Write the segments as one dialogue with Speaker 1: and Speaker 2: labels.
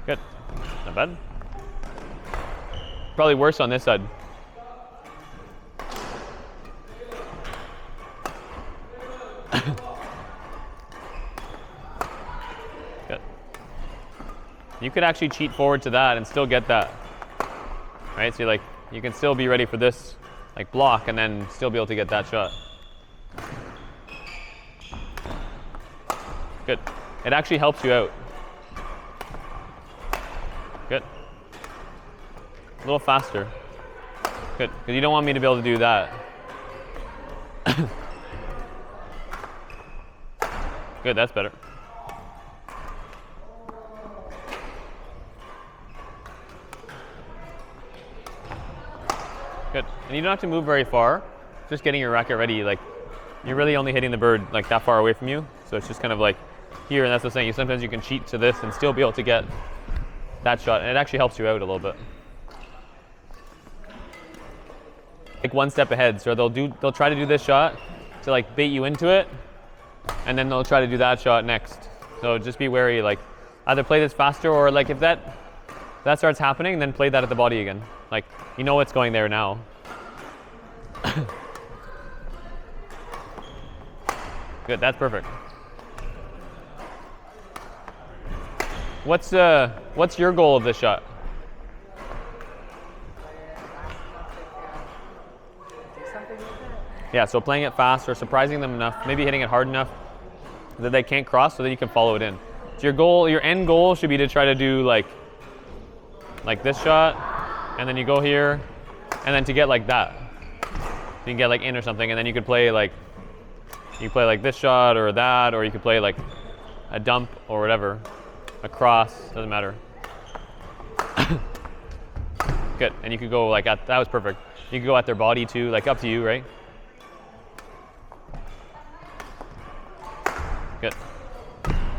Speaker 1: Good. Not bad. Probably worse on this side. Good. You could actually cheat forward to that and still get that. Right? So you can still be ready for this like block and then still be able to get that shot. Good. It actually helps you out. Good. A little faster. Good, because you don't want me to be able to do that. Good, that's better. Good, and you don't have to move very far. Just getting your racket ready, like you're really only hitting the bird like that far away from you. So it's just kind of like here, and that's the thing. Sometimes you can cheat to this and still be able to get that shot, and it actually helps you out a little bit. Like one step ahead, so they'll try to do this shot to like bait you into it, and then they'll try to do that shot next. So just be wary, like either play this faster or like if that starts happening, then play that at the body again. Like you know what's going there now. Good, that's perfect. What's your goal of this shot? Yeah, so playing it fast or surprising them enough, maybe hitting it hard enough that they can't cross so that you can follow it in. So your end goal should be to try to do like this shot, and then you go here, and then to get like that. You can get like in or something, and then you could play like, this shot or that, or you could play like a dump or whatever, a cross, doesn't matter. Good, and you could go like that was perfect. You could go at their body too, like up to you, right? Good.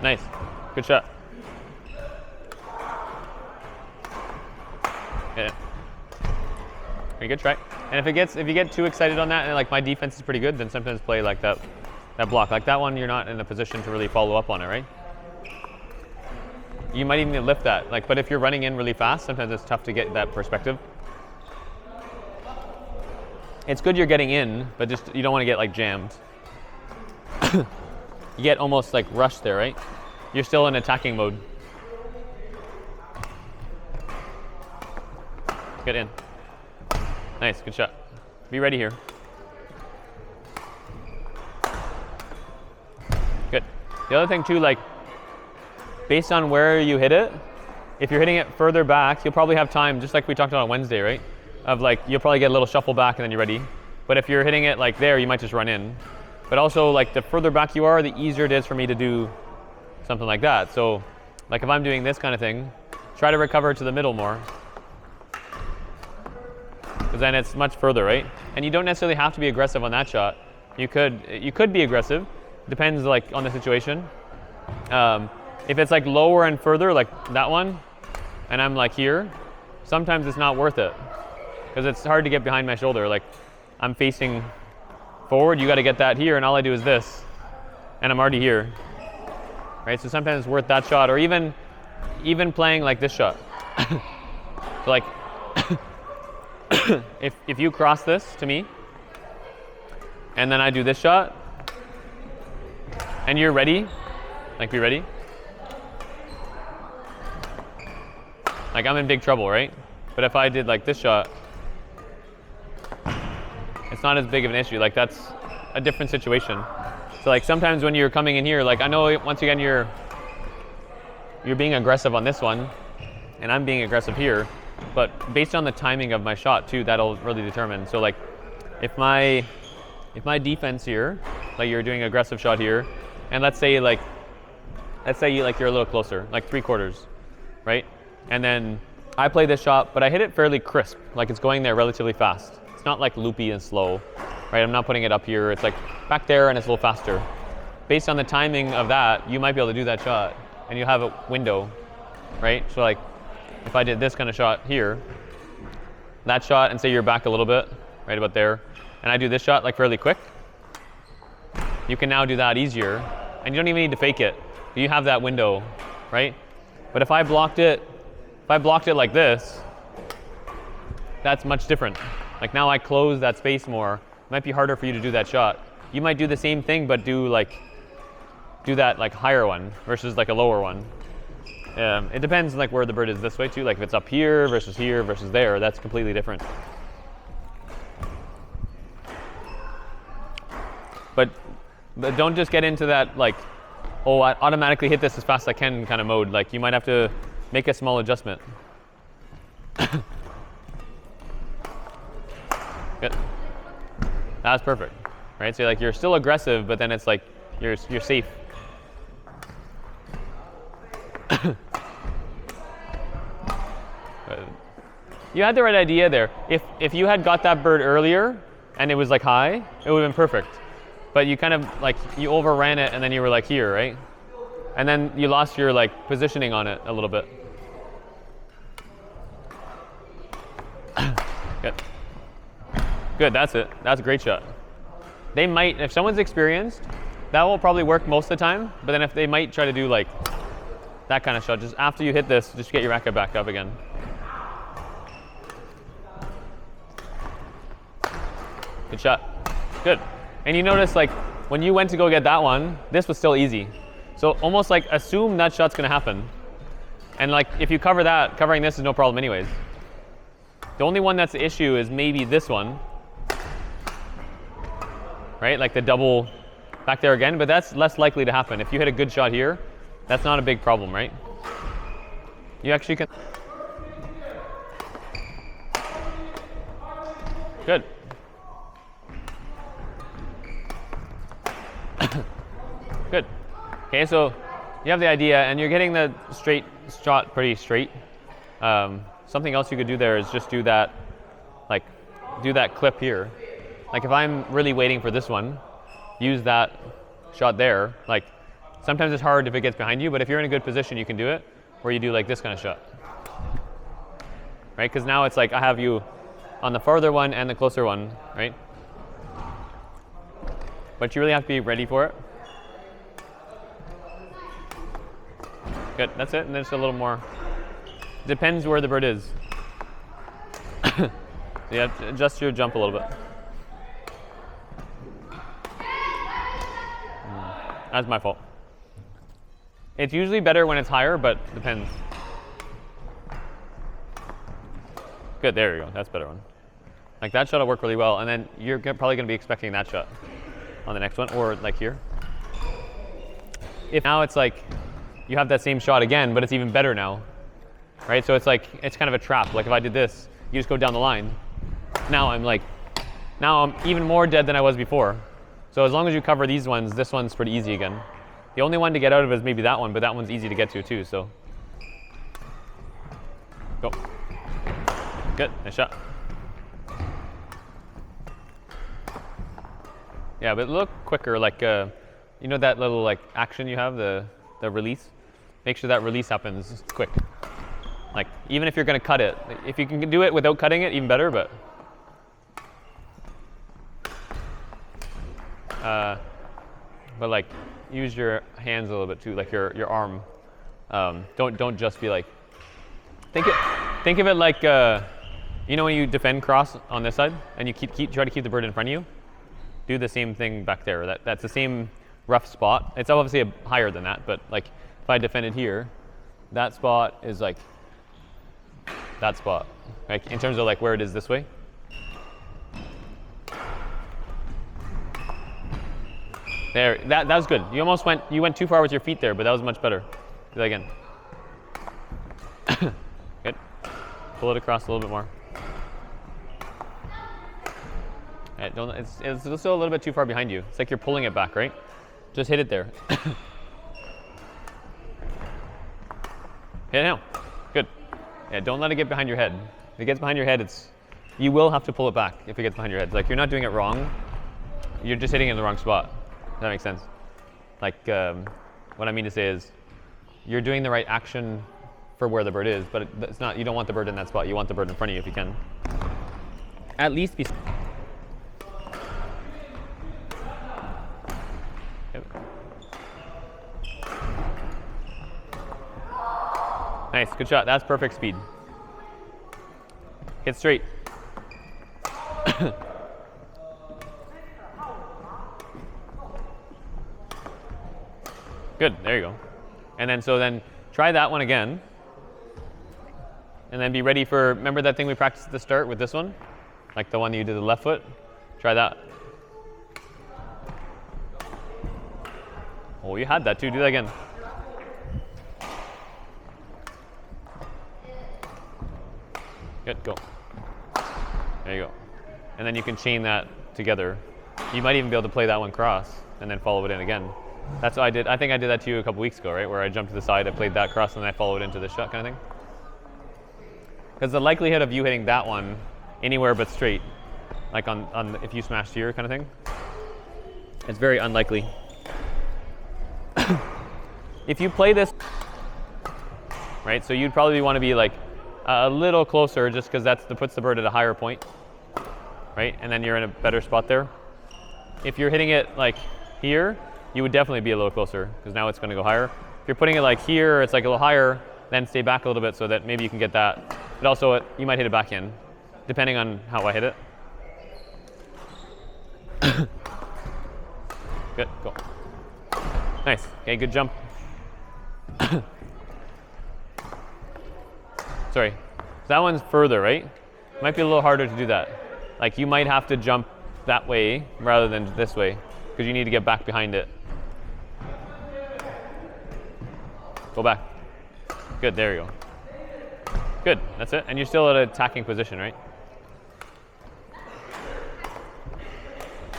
Speaker 1: Nice. Good shot. Good. Pretty good try. And if you get too excited on that and like my defense is pretty good, then sometimes play like that block. Like that one, you're not in a position to really follow up on it, right? You might even lift that. Like, but if you're running in really fast, sometimes it's tough to get that perspective. It's good you're getting in, but just you don't want to get like jammed. You get almost like rushed there, right? You're still in attacking mode. Get in. Nice, good shot. Be ready here. Good. The other thing too, like, based on where you hit it, if you're hitting it further back, you'll probably have time, just like we talked about on Wednesday, right? Of like, you'll probably get a little shuffle back and then you're ready. But if you're hitting it like there, you might just run in. But also, like, the further back you are, the easier it is for me to do something like that. So, like, if I'm doing this kind of thing, try to recover to the middle more. Because then it's much further, right? And you don't necessarily have to be aggressive on that shot. You could be aggressive. Depends, like, on the situation. If it's, like, lower and further, like that one, and I'm, like, here, sometimes it's not worth it. Because it's hard to get behind my shoulder. Like, I'm facing forward, you got to get that here, and all I do is this, and I'm already here, right? So sometimes it's worth that shot, or even playing like this shot. So like, if you cross this to me, and then I do this shot, and you're ready, like be ready. Like I'm in big trouble, right? But if I did like this shot, it's not as big of an issue. Like that's a different situation. So like sometimes when you're coming in here, like I know once again you're being aggressive on this one, and I'm being aggressive here, but based on the timing of my shot too, that'll really determine. So like if my defense here, like you're doing an aggressive shot here, and let's say you're a little closer, like 3/4, right? And then I play this shot, but I hit it fairly crisp, like it's going there relatively fast. It's not like loopy and slow, right? I'm not putting it up here. It's like back there and it's a little faster. Based on the timing of that, you might be able to do that shot and you have a window, right? So like if I did this kind of shot here, that shot, and say you're back a little bit, right about there, and I do this shot like fairly quick, you can now do that easier and you don't even need to fake it. You have that window, right? But if I blocked it If I blocked it like this, that's much different. Like now I close that space more. It might be harder for you to do that shot. You might do the same thing, but do that like higher one versus like a lower one. It depends like where the bird is this way too. Like if it's up here versus there, that's completely different. But don't just get into that like, oh, I automatically hit this as fast as I can kind of mode. Like you might have to make a small adjustment. Good. That's perfect, right? So like you're still aggressive, but then it's like you're safe. You had the right idea there. If you had got that bird earlier and it was like high, it would have been perfect. But you kind of like you overran it and then you were like here, right? And then you lost your like positioning on it a little bit. Good. Good, that's it. That's a great shot. They might, if someone's experienced, that will probably work most of the time. But then if they might try to do like that kind of shot, just after you hit this, just get your racket back up again. Good shot. Good. And you notice like when you went to go get that one, this was still easy. So almost like assume that shot's gonna happen. And like if you cover that, covering this is no problem anyways. The only one that's the issue is maybe this one. Right, like the double back there again, but that's less likely to happen. If you hit a good shot here, that's not a big problem, right? You actually can. Good. Good. Okay, so you have the idea, and you're getting the straight shot pretty straight. Something else you could do there is just do that, like, do that clip here. Like if I'm really waiting for this one, use that shot there. Like sometimes it's hard if it gets behind you, but if you're in a good position, you can do it. Where you do like this kind of shot, right? Because now it's like I have you on the farther one and the closer one, right? But you really have to be ready for it. Good, that's it, and then just a little more. Depends where the bird is. So you have to adjust your jump a little bit. That's my fault. It's usually better when it's higher, but depends. Good, there you go, that's a better one. Like that shot will work really well, and then you're probably gonna be expecting that shot on the next one, or like here. If now it's like, you have that same shot again, but it's even better now, right? So it's like, it's kind of a trap. Like if I did this, you just go down the line. Now I'm even more dead than I was before. So as long as you cover these ones, this one's pretty easy again. The only one to get out of is maybe that one, but that one's easy to get to too, so. Go. Good, nice shot. Yeah, but look quicker, like, you know that little like action you have, the release? Make sure that release happens quick. Like, even if you're gonna cut it, if you can do it without cutting it, even better, but. But like, use your hands a little bit too, like your arm. Don't just be like. Think of it like, you know when you defend cross on this side and you try to keep the bird in front of you. Do the same thing back there. That's the same rough spot. It's obviously higher than that, but like if I defended here, that spot is like that spot. Like in terms of like where it is this way. There, that was good. You went too far with your feet there, but that was much better. Do that again. Good. Pull it across a little bit more. Right, it's still a little bit too far behind you. It's like you're pulling it back, right? Just hit it there. Hit it now. Good. Yeah, don't let it get behind your head. If it gets behind your head, you will have to pull it back if it gets behind your head. It's like you're not doing it wrong. You're just hitting it in the wrong spot. Does that make sense? Like, what I mean to say is, you're doing the right action for where the bird is, but it's not. You don't want the bird in that spot. You want the bird in front of you if you can. At least be. Yep. Nice, good shot. That's perfect speed. Hit straight. Good, there you go. And then, so then try that one again. And then be ready for, remember that thing we practiced at the start with this one? Like the one that you did the left foot? Try that. Oh, you had that too, do that again. Good, go. There you go. And then you can chain that together. You might even be able to play that one cross and then follow it in again. That's what I did. I think I did that to you a couple weeks ago, right? Where I jumped to the side, I played that cross, and then I followed into this shot kind of thing. Because the likelihood of you hitting that one anywhere but straight, like on if you smash here kind of thing, it's very unlikely. If you play this, right, so you'd probably want to be like a little closer just because that puts the bird at a higher point, right? And then you're in a better spot there. If you're hitting it like here, you would definitely be a little closer because now it's going to go higher. If you're putting it like here, it's like a little higher, then stay back a little bit so that maybe you can get that. But also, you might hit it back in, depending on how I hit it. Good, go. Nice, okay, good jump. Sorry, so that one's further, right? Might be a little harder to do that. Like you might have to jump that way rather than this way because you need to get back behind it. Go back. Good, there you go. Good, that's it. And you're still at an attacking position, right?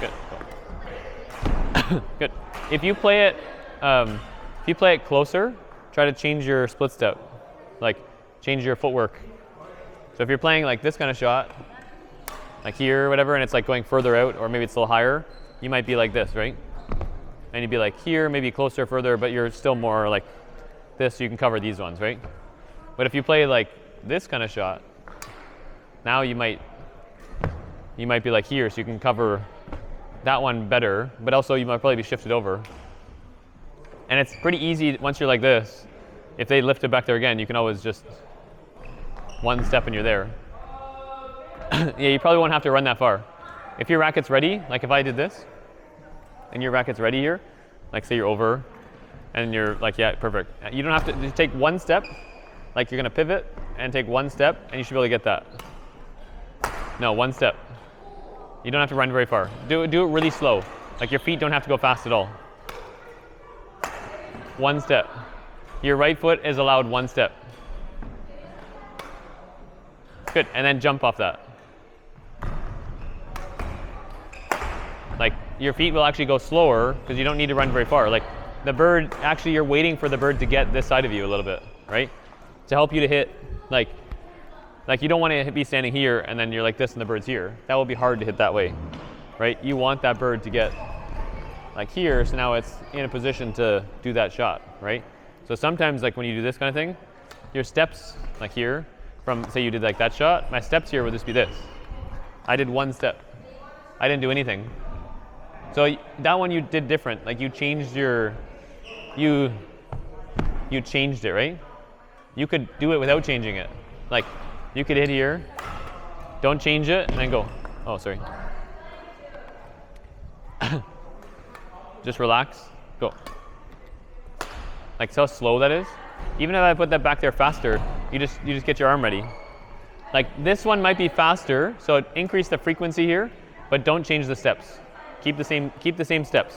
Speaker 1: Good. Good. If you play it closer, try to change your split step, like change your footwork. So if you're playing like this kind of shot, like here or whatever, and it's like going further out, or maybe it's a little higher, you might be like this, right? And you'd be like here, maybe closer, further, but you're still more like this, so you can cover these ones, right? But if you play like this kind of shot, now you might be like here, so you can cover that one better, but also you might probably be shifted over. And it's pretty easy once you're like this. If they lift it back there again, you can always just one step and you're there. Yeah, you probably won't have to run that far. If your racket's ready, like if I did this, and your racket's ready here, like say you're over, and you're like, yeah, perfect. You don't have to just take one step, like you're gonna pivot and take one step, and you should be able to get that. No, one step. You don't have to run very far. Do it really slow. Like your feet don't have to go fast at all. One step. Your right foot is allowed one step. Good, and then jump off that. Like your feet will actually go slower because you don't need to run very far. Like the bird, actually you're waiting for the bird to get this side of you a little bit, right? To help you to hit, like you don't want to be standing here and then you're like this and the bird's here. That will be hard to hit that way, right? You want that bird to get like here, so now it's in a position to do that shot, right? So sometimes like when you do this kind of thing, your steps like here, from say you did like that shot, my steps here would just be this. I did one step. I didn't do anything. So that one you did different. Like you changed your, you changed it, right? You could do it without changing it. Like you could hit here, don't change it, and then go. Oh, sorry. Just relax, go. Like see how slow that is? Even if I put that back there faster, you just get your arm ready. Like this one might be faster, so increase the frequency here, but don't change the steps. Keep the same steps.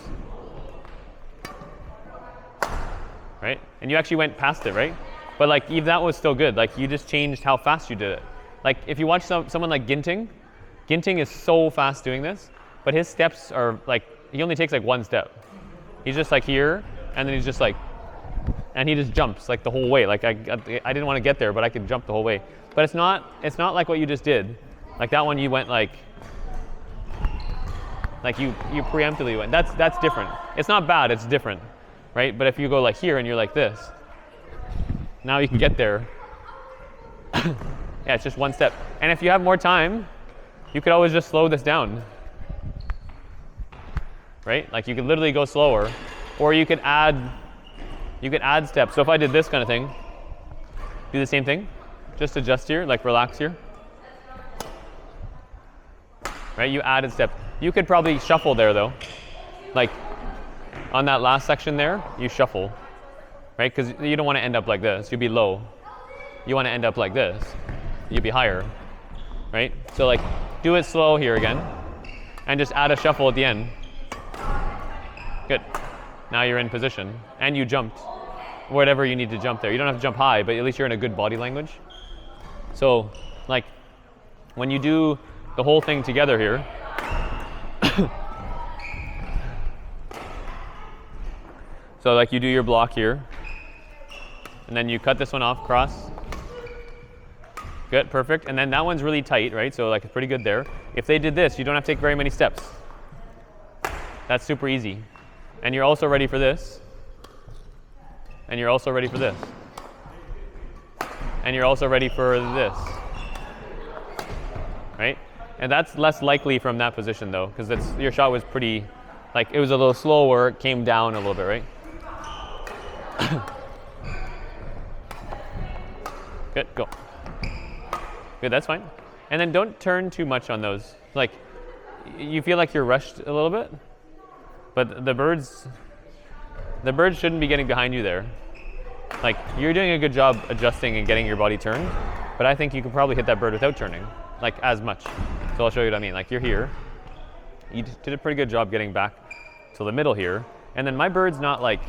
Speaker 1: Right? And you actually went past it, right? But like even that was still good. Like you just changed how fast you did it. Like if you watch someone like Ginting is so fast doing this, but his steps are like, he only takes like one step. He's just like here, and then he's just like, and he just jumps like the whole way. Like I didn't want to get there, but I could jump the whole way. But it's not like what you just did. Like that one you went like you preemptively went. That's different. It's not bad, it's different, right? But if you go like here and you're like this, now you can get there. Yeah, it's just one step. And if you have more time, you could always just slow this down, right? Like you could literally go slower, or you could add steps. So if I did this kind of thing, Do the same thing. Just adjust here, like relax here. Right, you added step. You could probably shuffle there though. Like on that last section there, you shuffle. Right, because you don't want to end up like this. You'll be low. You want to end up like this. You'll be higher. Right, so like do it slow here again. And just add a shuffle at the end. Good. Now you're in position. And you jumped. Whatever you need to jump there. You don't have to jump high, but at least you're in a good body language. So, like, when you do the whole thing together here, so like you do your block here, and then you cut this one off, cross. Good, perfect. And then that one's really tight, right? So like it's pretty good there. If they did this, you don't have to take very many steps. That's super easy. And you're also ready for this. And you're also ready for this. And you're also ready for this. Right? And that's less likely from that position though, because your shot was pretty, like it was a little slower, it came down a little bit, right? Good, go. Good, that's fine. And then don't turn too much on those. Like, you feel like you're rushed a little bit, but the birds shouldn't be getting behind you there. Like, you're doing a good job adjusting and getting your body turned, but I think you could probably hit that bird without turning, like as much. So I'll show you what I mean. Like, you're here. You did a pretty good job getting back to the middle here. And then my bird's not like,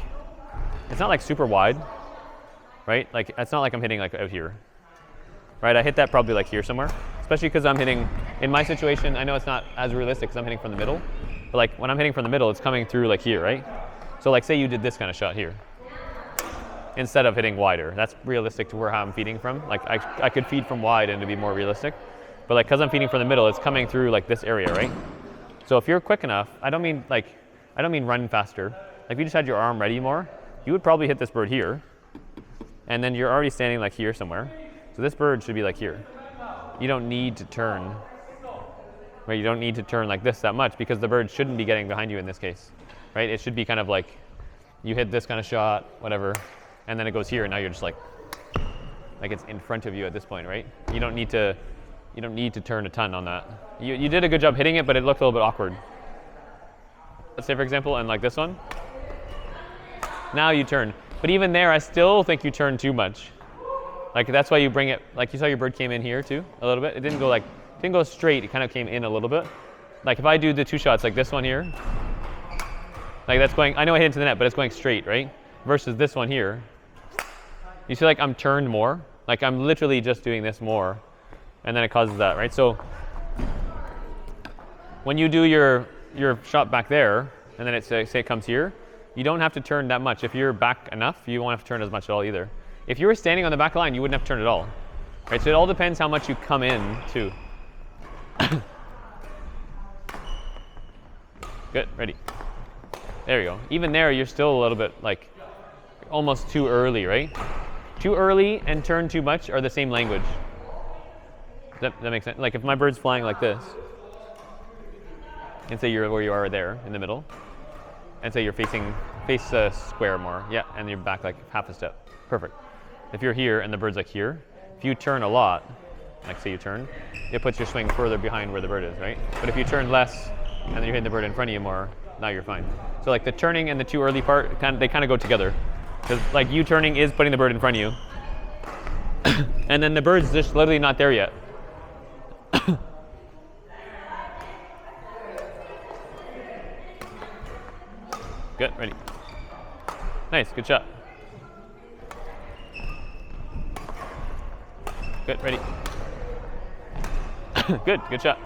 Speaker 1: it's not like super wide, right? Like, it's not like I'm hitting like out here. Right, I hit that probably like here somewhere, especially because I'm hitting, in my situation, I know it's not as realistic because I'm hitting from the middle, but like when I'm hitting from the middle, it's coming through like here, right? So like say you did this kind of shot here, instead of hitting wider. That's realistic to where I'm feeding from. Like I could feed from wide and it'd be more realistic, but like because I'm feeding from the middle, it's coming through like this area, right? So if you're quick enough, I don't mean run faster. Like if you just had your arm ready more, you would probably hit this bird here, and then you're already standing like here somewhere. So this bird should be like here. You don't need to turn, right? You don't need to turn like this that much because the bird shouldn't be getting behind you in this case, right? It should be kind of like you hit this kind of shot, whatever, and then it goes here, and now you're just like it's in front of you at this point, right? You don't need to turn a ton on that. You did a good job hitting it, but it looked a little bit awkward. Let's say for example, and like this one, now you turn. But even there, I still think you turn too much. Like that's why you bring it, like you saw your bird came in here too, a little bit. It didn't go straight, it kind of came in a little bit. Like if I do the two shots like this one here, like that's going, I know I hit into the net, but it's going straight, right? Versus this one here. You see like I'm turned more, like I'm literally just doing this more, and then it causes that, right? So when you do your shot back there, and then say it comes here, you don't have to turn that much. If you're back enough, you won't have to turn as much at all either. If you were standing on the back line, you wouldn't have to turn at all. Right? So it all depends how much you come in too. Good, ready. There you go. Even there, you're still a little bit like almost too early, right? Too early and turn too much are the same language. That makes sense? Like if my bird's flying like this, and say you're where you are there in the middle, and say you're face square more, yeah, and you're back like half a step. Perfect. If you're here and the bird's like here, if you turn a lot, like say you turn, it puts your swing further behind where the bird is, right? But if you turn less and then you're hitting the bird in front of you more, now you're fine. So like the turning and the too early part, they kind of go together. Because like you turning is putting the bird in front of you. And then the bird's just literally not there yet. Good, ready. Nice, good shot. Good, ready. Good shot.